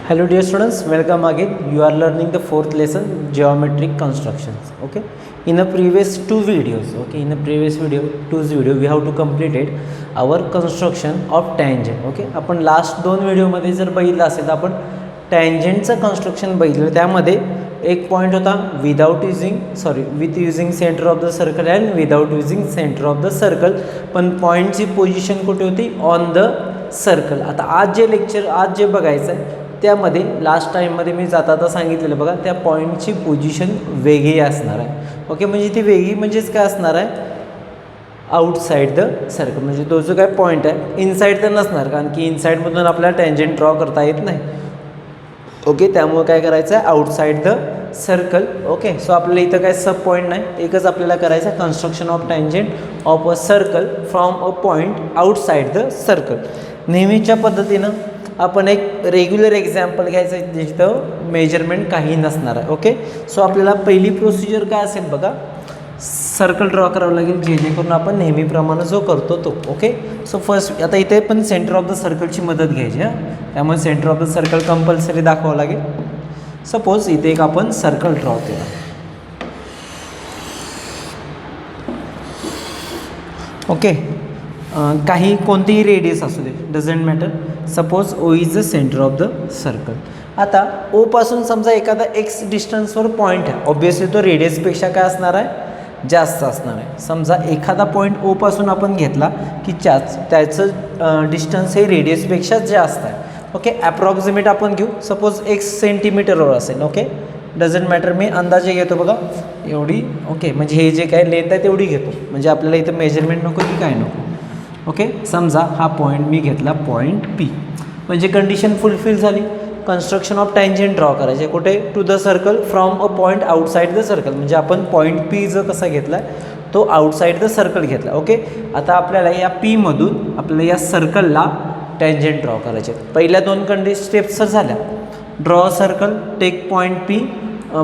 Hello dear students, welcome again. You are learning the fourth lesson, geometric constructions. Okay, in the previous two videos, we have to completed our construction of tangent. Okay, आपण last दोन व्हिडिओमध्ये जर बघितलं असेल तर आपण टँजंटचं construction बघितलं. त्यामध्ये एक पॉईंट होता with using centre of the circle and without using centre of the circle. पण पॉईंटची पोझिशन कुठे होती? On the circle. आता आज जे बघायचं आहे त्यामध्ये लास्ट टाईममध्ये मी जाता सांगितलेलं बघा, त्या पॉईंटची पोझिशन वेगळी असणार आहे. ओके, म्हणजे ती वेगळी म्हणजेच काय असणार आहे? Outside the circle. म्हणजे तो जो काय पॉईंट आहे इनसाईड तर नसणार, कारण की इनसाईडमधून आपल्याला टँजंट ड्रॉ करता येत नाही. ओके, त्यामुळे काय करायचं आहे? Outside the circle. Okay, so आपल्याला इथं काय सब पॉईंट नाही, एकच आपल्याला करायचं आहे construction of tangent of a circle from a point outside the circle. नेहमीच्या पद्धतीनं आपण एक रेग्युलर एक्झाम्पल घ्यायचं आहे जिथं मेजरमेंट काही नसणार आहे. ओके, सो आपल्याला पहिली प्रोसिजर काय असेल बघा, सर्कल ड्रॉ करावं लागेल जेणेकरून आपण नेहमीप्रमाणे जो करतो तो. ओके, सो फर्स्ट आता इथे पण सेंटर ऑफ द सर्कलची मदत घ्यायची हां, त्यामुळे centre of the circle compulsory दाखवावं लागेल. सपोज इथे एक आपण सर्कल ड्रॉ केला. ओके, काही कोणतीही रेडियस असू दे, doesn't matter. Suppose O is the centre of the circle. आता ओपासून समजा एखादा एक्स डिस्टन्सवर पॉईंट आहे, ऑब्वियसली तो रेडियसपेक्षा काय असणार आहे? जास्त असणार आहे. समजा एखादा पॉईंट ओपासून आपण घेतला की त्याचं डिस्टन्स हे रेडियसपेक्षा जास्त आहे. ओके, ॲप्रॉक्सिमेट आपण घेऊ. सपोज एक्स सेंटीमीटरवर असेल. ओके, डझंट मॅटर, मी अंदाजे घेतो बघा एवढी. ओके, म्हणजे हे जे काय लेंथ आहे तेवढी घेतो, म्हणजे आपल्याला इथं मेजरमेंट नको की काय नको. ओके, समजा हा पॉईंट मी घेतला पॉईंट पी, म्हणजे कंडिशन फुलफिल झाली. कन्स्ट्रक्शन ऑफ टँजंट ड्रॉ करायचे कुठे? To the circle from a point outside the circle. म्हणजे आपण पॉईंट पी जो कसा घेतला तो आउटसाईड द सर्कल घेतला. ओके, आता आपल्याला या पीमधून आपल्याला या सर्कलला टँजंट ड्रॉ करायचे. पहिल्या दोन स्टेप्स तर झाल्या. Draw circle, take point P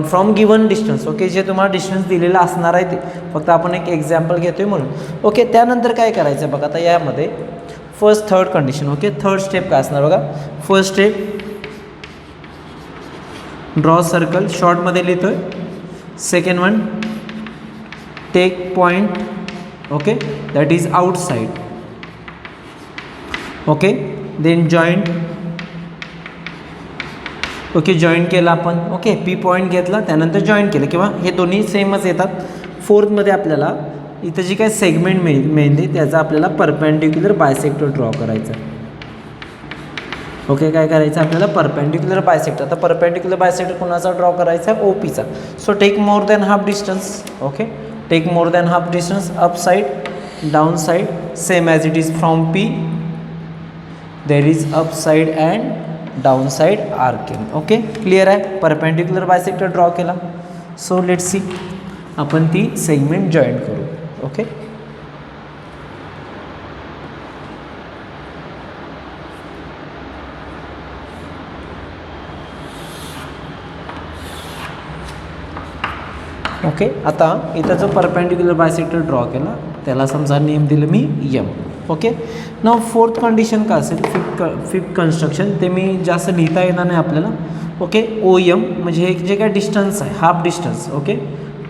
from given distance. Okay, जे तुम्हाला डिस्टन्स दिलेलं असणार आहे ते, फक्त आपण एक एक्झाम्पल घेतो आहे म्हणून. ओके, त्यानंतर काय करायचं बघा, आता यामध्ये first third condition. Okay, third step काय असणार बघा. फर्स्ट स्टेप ड्रॉ सर्कल, शॉर्टमध्ये लिहितो आहे. Second one take point. Okay, that is outside. Okay, then joint. Okay, joint केला आपण. ओके, पी पॉईंट घेतला त्यानंतर जॉईंट केलं, किंवा हे दोन्ही सेमच येतात. फोर्थमध्ये आपल्याला इथं जी काय सेगमेंट मिळते त्याचा आपल्याला परपेंडिक्युलर बायसेक्टर ड्रॉ करायचा. ओके, काय करायचं आपल्याला? Perpendicular bisector. आता परपेंडिक्युलर बायसेक्टर कोणाचा ड्रॉ करायचा? ओपीचा. So take more than half distance. Okay, take more than half distance, up side, down side, same as it is from P there is up side and down side arcing. Okay, clear आहे? Perpendicular bisector draw केला. So let's see, आपण ती segment joint करू. Okay, okay, आता इथं जो perpendicular bisector draw केला त्याला समजा नेम दिलं मी यम. ओके, नाव फोर्थ कंडिशन का असेल? फिफ्थ कन्स्ट्रक्शन, ते मी जास्त लिहिता येणार नाही आपल्याला. ओके, ओ यम म्हणजे हे जे काय डिस्टन्स आहे half distance. Okay,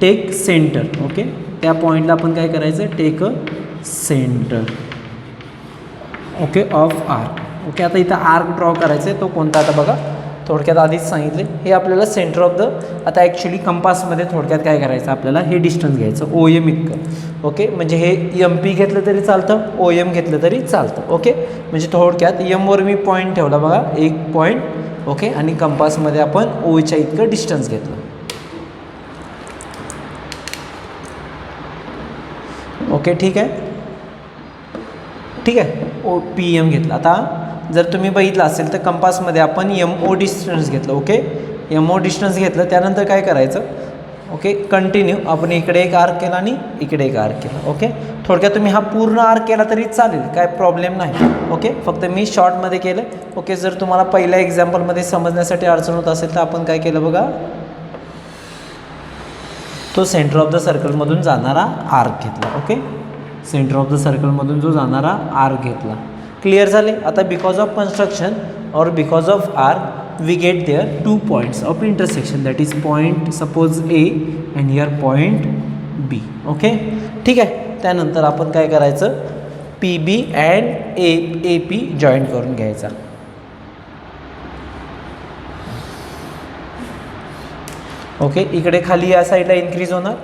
take centre. Okay, त्या पॉईंटला आपण काय करायचं? Take a centre. Okay, of arc. Okay, आता इथं आर्क ड्रॉ करायचं आहे, तो कोणता आता बघा, थोडक्यात आधीच सांगितले. हे आपल्याला सेंटर ऑफ द, आता ॲक्च्युली कंपासमध्ये थोडक्यात काय करायचं आपल्याला? हे डिस्टन्स घ्यायचं ओ एम इतकं. ओके, म्हणजे हे एम पी घेतलं तरी चालतं, ओ एम घेतलं तरी चालतं. ओके, म्हणजे थोडक्यात एमवर मी पॉईंट ठेवला बघा, एक पॉईंट. ओके, आणि कंपासमध्ये आपण ओच्या इतकं डिस्टन्स घेतलं. ओके, ठीक आहे, ठीक आहे, ओ पी एम घेतला. आता जर तुम्ही बघितलं असेल तर कंपासमध्ये आपण एम ओ डिस्टन्स घेतलं. ओके, एम ओ डिस्टन्स घेतलं त्यानंतर काय करायचं? ओके, कंटिन्यू आपण इकडे एक आर्क केला आणि इकडे एक आर्क केला. ओके, थोडक्यात तुम्ही हा पूर्ण आर्क केला तरी चालेल, काय प्रॉब्लेम नाही. ओके, फक्त मी शॉर्टमध्ये केलं. ओके, जर तुम्हाला पहिल्या एक्झाम्पलमध्ये समजण्यासाठी अडचण होत असेल तर आपण काय केलं बघा, तो सेंटर ऑफ द सर्कलमधून जाणारा आर्क घेतला. ओके, सेंटर ऑफ द सर्कलमधून जो जाणारा आर्क घेतला. क्लिअर झाले? आता बिकॉज ऑफ कन्स्ट्रक्शन और because of arc we get there 2 points of intersection, that is point suppose A and here point B. Okay, ठीक आहे. त्यानंतर आपण काय करायचं, PB and AP जॉईन करून घ्यायचा. ओके, इकडे खाली या साईडला इन्क्रीज होणार,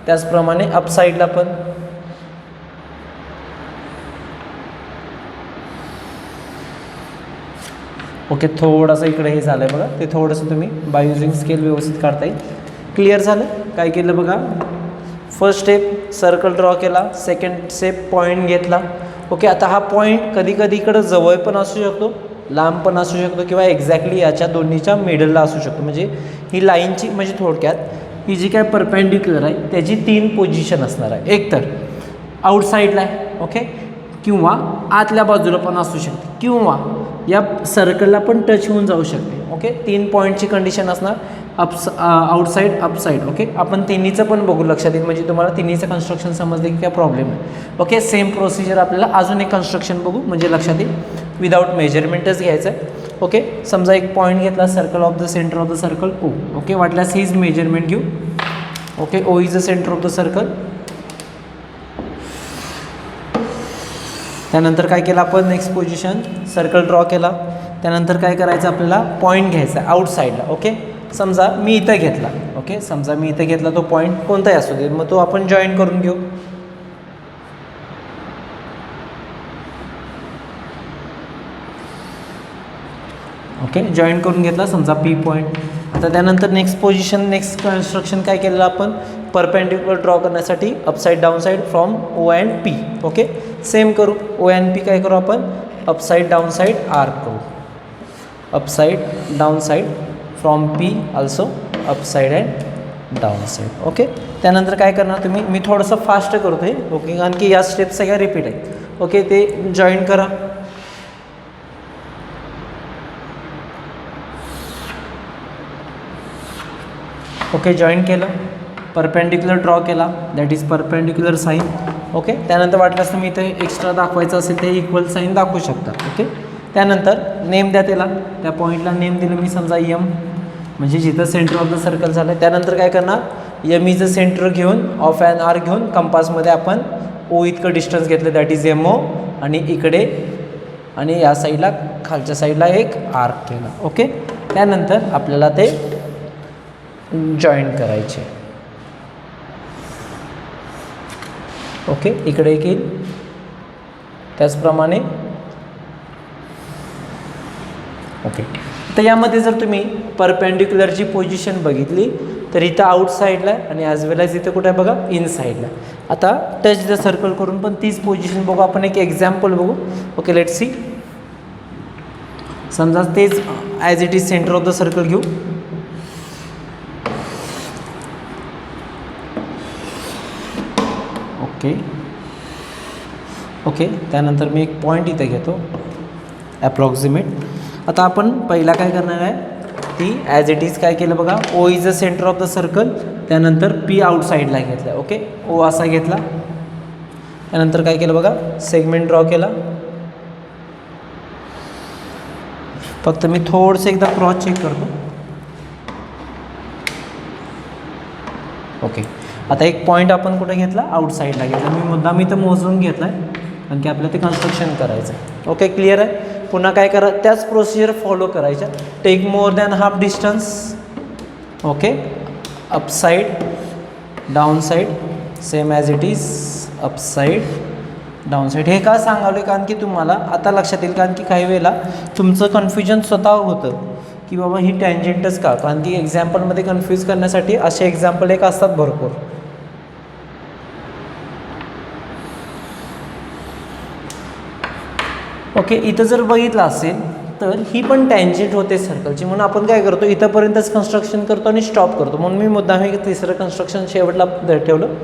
त्याचप्रमाणे अप साईडला पण. ओके, थोडंसं इकडे हे झालं आहे बघा, ते थोडंसं तुम्ही बाय युझिंग स्केल व्यवस्थित काढता येईल. क्लिअर झालं. काय केलं बघा, फर्स्ट स्टेप सर्कल ड्रॉ केला, सेकंड स्टेप पॉईंट घेतला. ओके, आता हा पॉईंट कधी कधी इकडं जवळ पण असू शकतो, लांब पण असू शकतो, किंवा एक्झॅक्टली याच्या दोन्हीच्या मिडलला असू शकतो. म्हणजे ही लाईनची, म्हणजे थोडक्यात ही जी काय परपेंडिक्युलर आहे त्याची 3 पोझिशन असणार आहे. एक तर आउटसाईडला आहे, ओके, किंवा आतल्या बाजूला पण असू शकते, किंवा या सर्कलला पण टच होऊन जाऊ शकते. ओके, 3 पॉईंटची कंडिशन असणार, आउटसाईड अपसाईड. ओके, आपण तिन्हीचं पण बघू, लक्षात येईल, म्हणजे तुम्हाला तिन्हीचं कन्स्ट्रक्शन समजले की काय प्रॉब्लेम आहे. ओके, सेम प्रोसिजर आपल्याला अजून एक कन्स्ट्रक्शन बघू, म्हणजे लक्षात येईल. विदाऊट मेजरमेंटच घ्यायचं आहे. ओके, समजा एक पॉईंट घेतला, circle of the centre of the circle O. Okay, वाटल्यास हीच मेजरमेंट घेऊ. Okay, O is the centre of the circle. त्यानंतर काय केलं आपण, नेक्स्ट पोझिशन सर्कल ड्रॉ केला. त्यानंतर काय करायचं, आपल्याला पॉईंट घ्यायचा आउटसाईडला. ओके, समजा मी इथं घेतला. ओके, समजा मी इथं घेतला, तो पॉईंट कोणताही असू दे, मग तो आपण जॉईन करून घेऊ. ओके, जॉईन करून घेतला, समजा P पॉईंट. आता त्यानंतर नेक्स्ट पोझिशन, नेक्स्ट कन्स्ट्रक्शन काय केलेलं आपण, परपेंडिक्युलर ड्रॉ करण्यासाठी upside down side from O and P. Okay, same करू. O अँड P काय करू आपण, अपसाईड डाऊन साईड आर्क करू. Upside down side from P also upside and down side. Okay, त्यानंतर काय करणार तुम्ही, मी थोडंसं फास्ट करतो आहे. ओके, कारण की या स्टेप सगळ्या रिपीट आहेत. ओके, ते जॉईन करा. ओके, जॉईन केलं, परपेंडिक्युलर ड्रॉ केला, that is perpendicular sign. Okay, त्यानंतर वाटल्यास तुम्ही इथे एक्स्ट्रा दाखवायचं असेल ते इक्वल साईन दाखवू शकता. ओके, त्यानंतर नेम द्या त्याला, त्या पॉईंटला नेम दिलं मी, समजा M, म्हणजे जिथं सेंटर ऑफ द सर्कल झालं आहे. त्यानंतर काय करणार, M इज द सेंटर घेऊन, ऑफ अँड आर घेऊन, कंपासमध्ये आपण O इतकं डिस्टन्स घेतलं, दॅट इज MO, आणि इकडे आणि या साईडला खालच्या साईडला एक आर्क केला. ओके, त्यानंतर आपल्याला ते जॉईन करायचे. ओके, इकडे एक येईल, त्याचप्रमाणे. ओके, तर यामध्ये जर तुम्ही परपेंडिक्युलरची पोझिशन बघितली तर इथं आउटसाईडला आहे आणि ॲज वेल ॲज इथं कुठे आहे बघा, इनसाईडला. आता टच द सर्कल करून पण तीच पोझिशन बघू. आपण एक एक्झाम्पल बघू. Okay, let's see. समजा तेच as it is centre of the circle घेऊ. ओके, त्यानंतर मी एक पॉईंट इथे घेतो, ॲप्रॉक्सिमेट. आता आपण पहिला काय करणार आहे, ती ॲज इट इज काय केलं बघा, O is the centre of the circle. त्यानंतर P आउटसाईडला घेतला. ओके, O असा घेतला. त्यानंतर काय केलं बघा, सेगमेंट ड्रॉ केला. फक्त मी थोडंसं एकदा क्रॉस चेक करतो. ओके, आता एक पॉईंट आपण कुठे घेतला, आउटसाईडला घेतला. मी मुद्दाम इथं मोजून घेतला आहे कारण की आपल्याला ते कन्स्ट्रक्शन करायचं आहे. ओके, क्लिअर आहे. पुन्हा काय करा, त्याच प्रोसिजर फॉलो करायच्या. Take more than half distance. Okay, upside down side same as it is upside down side. हे का सांगावलं, कारण की तुम्हाला आता लक्षात येईल, कारण की काही वेळेला तुमचं कन्फ्युजन स्वतः होतं की बाबा ही टँजेंटच का, कारण की एक्झाम्पलमध्ये कन्फ्यूज करण्यासाठी असे एक्झाम्पल एक असतात भरपूर. ओके, इथं जर बघितलं असेल तर ही पण टँजेंट होते सर्कलची, म्हणून आपण काय करतो, इथंपर्यंतच कन्स्ट्रक्शन करतो आणि स्टॉप करतो. म्हणून मी मुद्दाम हे तिसरं कन्स्ट्रक्शन शेवटला ठेवलं.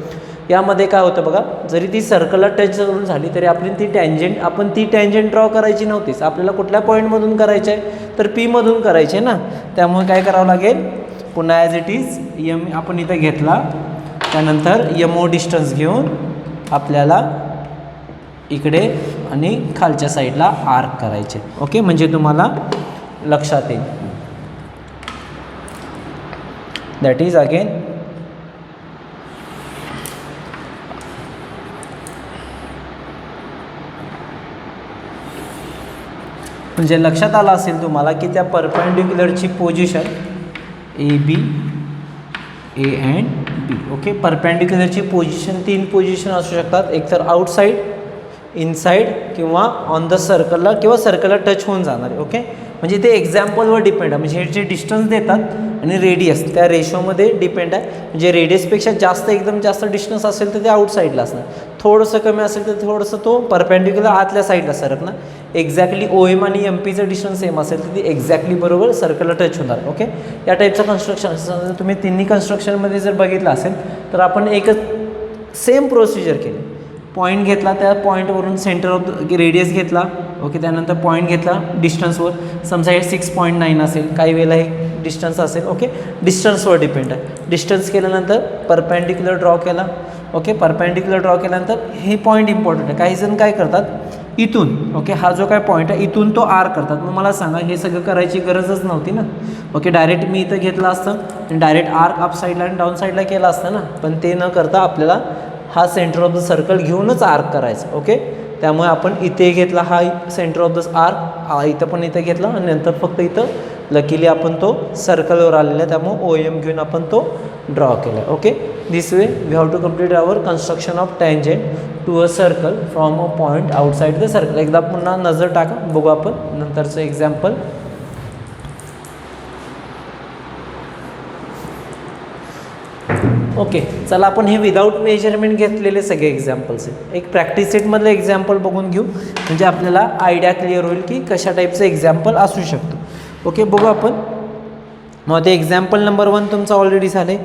यामध्ये काय होतं बघा, जरी ती सर्कलला टच करून झाली तरी आपण ती टँजेंट ड्रॉ करायची नव्हतीच. आपल्याला कुठल्या पॉईंटमधून करायचं आहे, तर P मधून करायचे ना. त्यामुळे काय करावं लागेल, पुन्हा ॲज इट इज M आपण इथं घेतला. त्यानंतर MO डिस्टन्स घेऊन आपल्याला इकडे आणि खालच्या साईडला आर्क करायचे. ओके, म्हणजे तुम्हाला लक्षात येईल. दॅट इज अगेन म्हणजे लक्षात आलं असेल तुम्हाला की त्या परपेंडिक्युलरची position A B A and B. Okay, परपेंडिक्युलरची पोझिशन 3 पोझिशन असू शकतात, एक तर आउटसाईड, इनसाईड किंवा ऑन द सर्कलला किंवा सर्कलला टच होऊन जाणार. ओके, म्हणजे ते एक्झाम्पलवर डिपेंड आहे. म्हणजे हे जे डिस्टन्स देतात आणि रेडियस त्या रेशोमध्ये डिपेंड आहे. म्हणजे रेडियसपेक्षा जास्त एकदम जास्त डिस्टन्स असेल तर ते आउटसाईडला असणार, थोडंसं कमी असेल तर थोडंसं तो परपेंडिक्युलर आतल्या साईडला सरकणार. एक्झॅक्टली ओ एम आणि एम पीचं डिस्टन्स सेम असेल तर ती एक्झॅक्टली बरोबर सर्कलला टच होणार. ओके, या टाईपचं कन्स्ट्रक्शन तुम्ही तिन्ही कन्स्ट्रक्शनमध्ये जर बघितलं असेल तर आपण एकच सेम प्रोसिजर केली. पॉईंट घेतला, त्या पॉईंटवरून सेंटर ऑफ द रेडियस घेतला. ओके, त्यानंतर पॉईंट घेतला डिस्टन्सवर, समजा हे 6.9 असेल, काही वेळेला हे डिस्टन्स असेल. ओके, डिस्टन्सवर डिपेंड आहे. डिस्टन्स केल्यानंतर परपेंडिक्युलर ड्रॉ केला. ओके, परपेंडिक्युलर ड्रॉ केल्यानंतर हे पॉईंट इम्पॉर्टंट आहे. काही जण काय करतात इथून, ओके, हा जो काय पॉईंट आहे इथून तो आर करतात. मग मला सांगा हे सगळं करायची गरजच नव्हती ना. ओके, डायरेक्ट मी इथं घेतलं असतं आणि डायरेक्ट आर्क अप साईडला आणि डाऊन साईडला केला असतं ना, पण ते न करता आपल्याला हा सेंटर ऑफ द सर्कल घेऊनच आर्क करायचा. ओके, त्यामुळे आपण इथे घेतला हा सेंटर ऑफ द आर्क, इथं पण इथं घेतला आणि नंतर फक्त इथं लकीली आपण तो सर्कलवर आलेला आहे, त्यामुळे ओ एम घेऊन आपण तो ड्रॉ केला. Okay, this way we have to complete our construction of tangent to a circle from a point outside the circle. एकदा पुन्हा नजर टाका, बघू आपण नंतरचं एक्झाम्पल. ओके, चला आपण हे विदाऊट मेजरमेंट घेतलेले सगळे एक्झाम्पल्स आहेत. एक प्रॅक्टिस सेटमधलं एक्झाम्पल बघून घेऊ, म्हणजे आपल्याला आयडिया क्लिअर होईल की कशा टाईपचं एक्झाम्पल असू शकतो. ओके, बघू आपण. मग ते एक्झाम्पल नंबर 1 तुमचं ऑलरेडी झाले,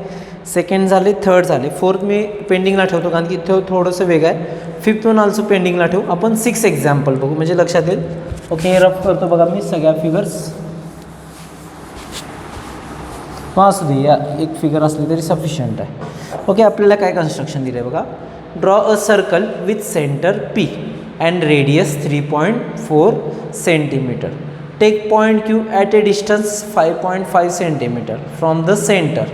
सेकंड झाले, थर्ड झाले, फोर्थ मी पेंडिंगला ठेवतो कारण की इथं थोडंसं वेगळं आहे. फिफ्थ वन ऑल्सो पेंडिंगला ठेवू. आपण 6 एक्झाम्पल बघू म्हणजे लक्षात येईल. ओके, हे रफ करतो बघा मी सगळ्या फिगर्स. हां, असू दे, या एक फिगर असली तरी सफिशियंट आहे. ओके, आपल्याला काय कन्स्ट्रक्शन दिलं आहे बघा. Draw a circle with centre P and radius 3.4 centimetre. Take point Q at a distance 5.5 centimetre from the centre.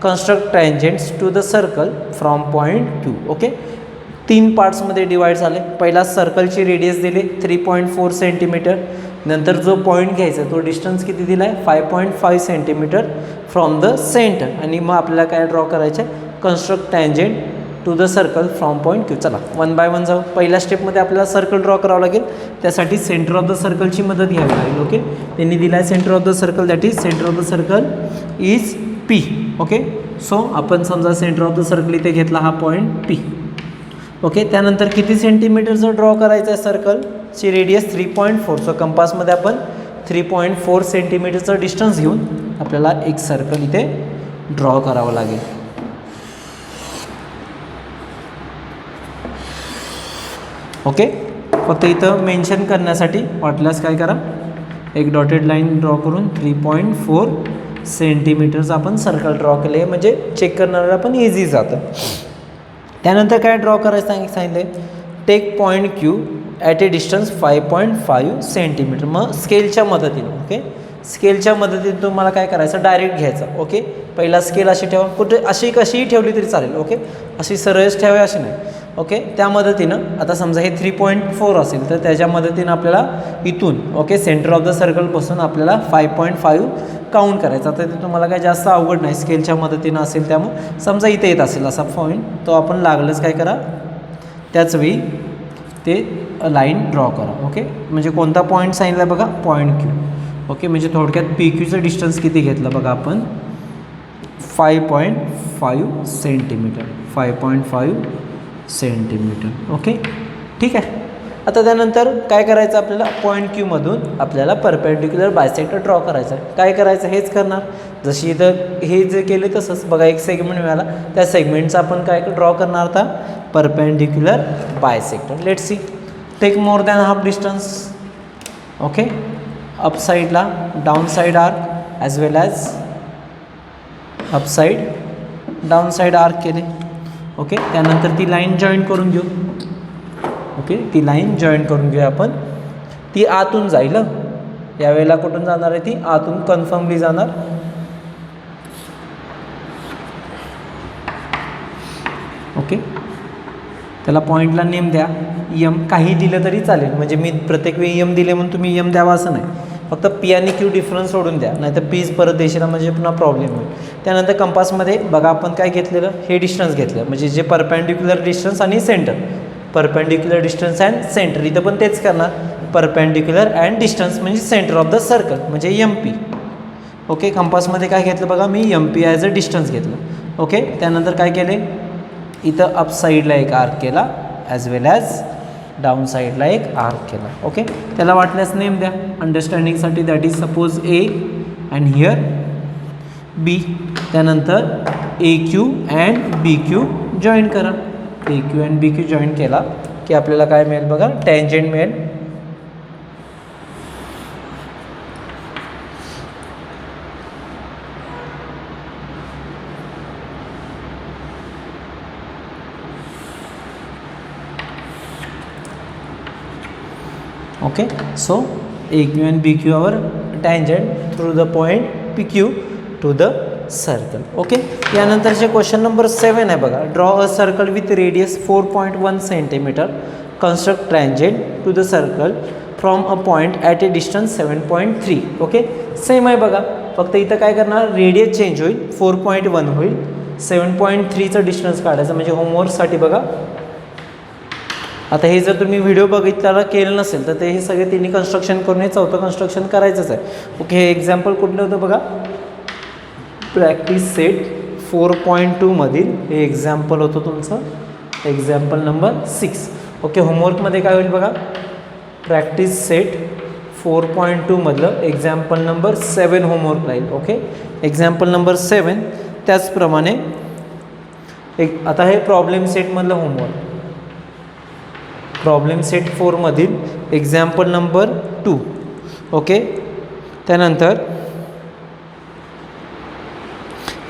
Construct tangents to the circle from point Q. Okay, 3 पार्ट्समध्ये divide झाले. पहिला सर्कलची radius दिली 3.4 centimetre. नंतर जो point घ्यायचा तो distance किती दिला आहे 5.5 सेंटीमीटर फ्रॉम द सेंटर. आणि मग आपल्याला काय ड्रॉ करायचं आहे, construct tangent to the circle from point Q. चला 1 बाय 1 जाऊ. पहिल्या स्टेपमध्ये आपल्याला सर्कल ड्रॉ करावं लागेल, त्यासाठी सेंटर ऑफ द सर्कलची मदत घ्यावी लागेल. ओके, त्यांनी दिला आहे centre of the circle, that is centre of the circle is P. Okay, so आपण समजा सेंटर ऑफ द सर्कल इथे घेतला हा पॉईंट पी. ओके, त्यानंतर किती सेंटीमीटरचं ड्रॉ करायचं आहे सर्कलची रेडियस 3.4. सो कंपासमध्ये आपण 3.4 सेंटीमीटरचं डिस्टन्स घेऊन आपल्याला एक सर्कल इथे ड्रॉ करावं लागेल. ओके, फक्त इथं मेन्शन करण्यासाठी वाटल्यास काय करा, एक डॉटेड लाईन ड्रॉ करून 3.4 सेंटीमीटरचं आपण सर्कल ड्रॉ केले, म्हणजे चेक करणाऱ्याला पण इझी जातं. त्यानंतर काय ड्रॉ करायचं सांगितलं, take point Q at a distance 5.5 centimetre. मग स्केलच्या मदतीने, ओके, स्केलच्या मदतीने तुम्हाला काय करायचं, डायरेक्ट घ्यायचं. ओके, पहिला स्केल अशी ठेवा, कुठे अशी कशीही ठेवली तरी चालेल. ओके, अशी सरळच ठेवा अशी नाही. ओके, त्या मदतीनं आता समजा हे 3.4 असेल तर त्याच्या मदतीनं आपल्याला इथून, ओके, सेंटर ऑफ द सर्कलपासून आपल्याला 5.5 काउंट करायचं. आता ते तुम्हाला काय जास्त अवघड नाही, स्केलच्या मदतीनं असेल. त्यामुळे समजा इथे येत असेल असा पॉईंट, तो आपण लागलंच काय करा, त्याच वेळी ते लाईन ड्रॉ करा. ओके, म्हणजे कोणता पॉईंट सांगितला बघा, पॉईंट क्यू. ओके, म्हणजे थोडक्यात पी क्यूचं डिस्टन्स किती घेतलं बघा आपण, 5.5 सेंटीमीटर. 5.5 सेंटीमीटर. ओके, ठीक आहे. आता त्यानंतर काय करायचं आपल्याला, पॉईंट क्यूमधून आपल्याला परपेंडिक्युलर बायसेक्टर ड्रॉ करायचं आहे. काय करायचं हेच करणार, जशी इथं हे जे केले तसंच बघा, एक सेगमेंट मिळाला, त्या सेगमेंटचा आपण काय ड्रॉ करणार आता, perpendicular bisector. Let see, take more than half distance. Okay, up साईडला down side arc as well as up side down side arc केले. ओके, त्यानंतर ती लाईन जॉईन करून घेऊ. ओके, ती लाईन जॉईन करून घेऊया आपण. ती आतून जाईल, यावेळेला कुठून जाणार आहे, ती आतून कन्फर्मली जाणार. त्याला पॉईंटला नेम द्या, यम काही दिलं तरी चालेल, म्हणजे मी प्रत्येक वेळी यम दिले म्हणून तुम्ही यम द्यावा असं नाही, फक्त पी आणि क्यू डिफरन्स सोडून द्या, नाहीतर पीज परत देशील म्हणजे पुन्हा प्रॉब्लेम होईल. त्यानंतर कंपासमध्ये बघा आपण काय घेतलेलं, हे डिस्टन्स घेतलं, म्हणजे जे परपेंडिक्युलर डिस्टन्स आणि centre, perpendicular distance and centre, इथं पण तेच करणार, परपेंडिक्युलर अँड डिस्टन्स म्हणजे सेंटर ऑफ द सर्कल म्हणजे एम पी. ओके, कंपासमध्ये काय घेतलं बघा, मी M P as a distance घेतलं. ओके, त्यानंतर काय केले, इथं अप साईडला एक आर्क केला ॲज वेल ॲज डाऊन साईडला एक आर्क केला. ओके, त्याला वाटल्यास नेम द्या अंडरस्टँडिंगसाठी, that is suppose A and here B. त्यानंतर A Q and B Q join करा, A Q and B Q join केला की आपल्याला काय मिळेल बघा, टँजेंट मिळेल. Okay, so AQ and BQ are tangent through the point PQ to the circle. Okay, यानंतरचे क्वेश्चन नंबर 7 आहे बघा, draw a circle with radius 4.1 centimetre, construct tangent to the circle from a point at a distance 7.3. Okay, same आहे बघा, फक्त इथं काय करणार, radius change होईल, 4.1 होईल, 7.3चं डिस्टन्स काढायचं, म्हणजे होमवर्कसाठी बघा. आता हे जर तुम्ही व्हिडिओ बघितला केलं नसेल तर ते हे सगळे तिन्ही कन्स्ट्रक्शन करून हे चौथं कन्स्ट्रक्शन करायचंच आहे. ओके, हे एक्झाम्पल कुठलं होतं बघा, प्रॅक्टिस सेट 4.2 मधील हे एक्झाम्पल होतं तुमचं, एक्झाम्पल नंबर 6. ओके, होमवर्कमध्ये काय होईल बघा, प्रॅक्टिस सेट 4.2 मधलं एक्झाम्पल नंबर 7 होमवर्क राहील. Okay, example number 7. त्याचप्रमाणे आता हे प्रॉब्लेम सेटमधलं होमवर्क, प्रॉब्लेम सेट 4 मधील एक्झाम्पल नंबर 2. ओके, त्यानंतर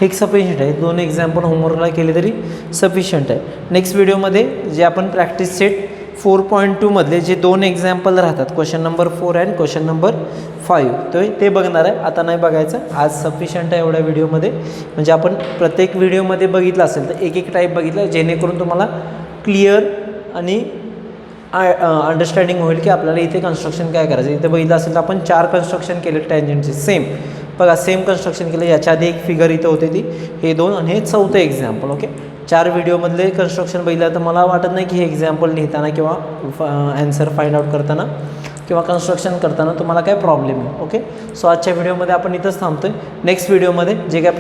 एक सफिशियंट आहे, 2 एक्झाम्पल होमवर्कला केले तरी सफिशियंट आहे. नेक्स्ट व्हिडिओमध्ये जे आपण प्रॅक्टिस सेट 4.2 मधले जे 2 एक्झाम्पल राहतात, question number 4 and question number 5, ते बघणार आहे, आता नाही बघायचं, आज सफिशियंट आहे एवढ्या व्हिडिओमध्ये. म्हणजे आपण प्रत्येक व्हिडिओमध्ये बघितलं असेल तर एक एक टाईप बघितलं, जेणेकरून तुम्हाला क्लिअर आणि अंडरस्टँडिंग होईल की आपल्याला इथे कन्स्ट्रक्शन काय करायचं. इथे बघितलं असेल तर आपण 4 कन्स्ट्रक्शन केले टँजेंटचे, सेम बघा, सेम कन्स्ट्रक्शन केलं. याच्या आधी एक फिगर इथं होते ती, हे 2 आणि हे 4थं एक्झाम्पल. ओके, 4 व्हिडिओमधले कन्स्ट्रक्शन बघितलं तर मला वाटत नाही की हे एक्झाम्पल लिहिताना किंवा ॲन्सर फाइंड आउट करताना किंवा कन्स्ट्रक्शन करताना तुम्हाला काय प्रॉब्लेम आहे. ओके, सो आजच्या व्हिडिओमध्ये आपण इथंच थांबतोय. नेक्स्ट व्हिडिओमध्ये जे काय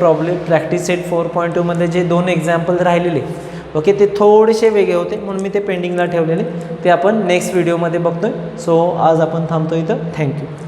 प्रॅक्टिस सेट 4.2 मध्ये जे 2 एक्झाम्पल राहिलेले, ओके, ते थोडेसे वेगळे होते म्हणून मी ते पेंडिंगला ठेवलेले, ते आपण नेक्स्ट व्हिडिओमध्ये बघतोय. सो आज आपण थांबतो इथं. थँक्यू.